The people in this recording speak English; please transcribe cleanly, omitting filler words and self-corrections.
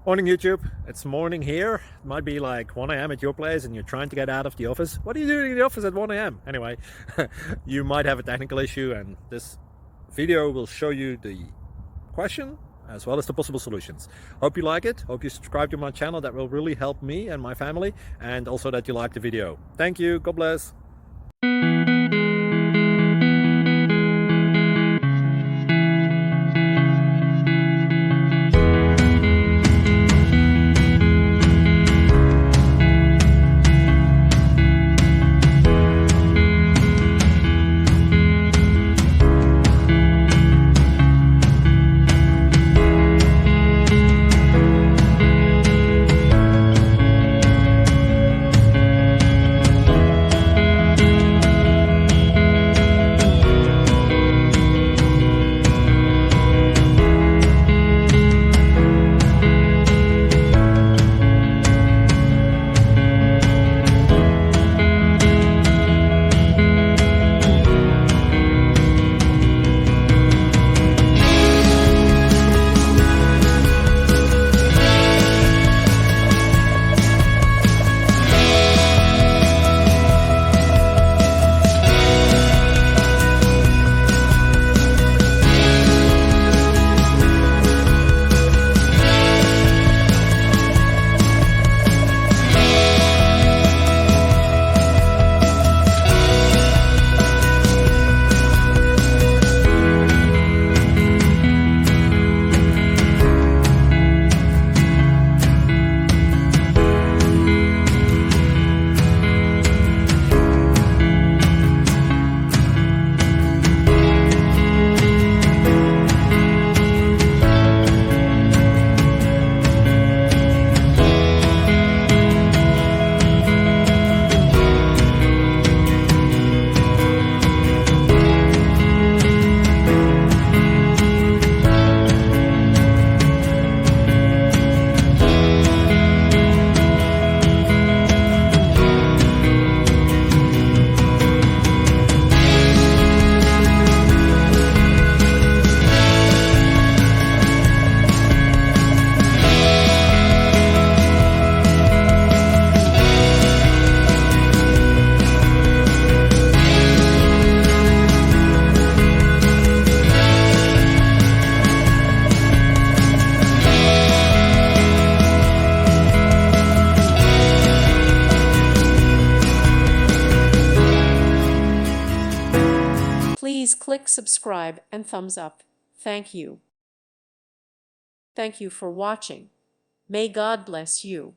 Morning YouTube, it's morning here. It might be like 1 a.m. at your place and you're trying to get out of the office. What are you doing in the office at 1 a.m.? Anyway, you might have a technical issue and this video will show you the question as well as the possible solutions. Hope you like it, hope you subscribe to my channel. That will really help me and my family, and also that you like the video. Thank you, God bless. Please click subscribe and thumbs up. Thank you. Thank you for watching. May God bless you.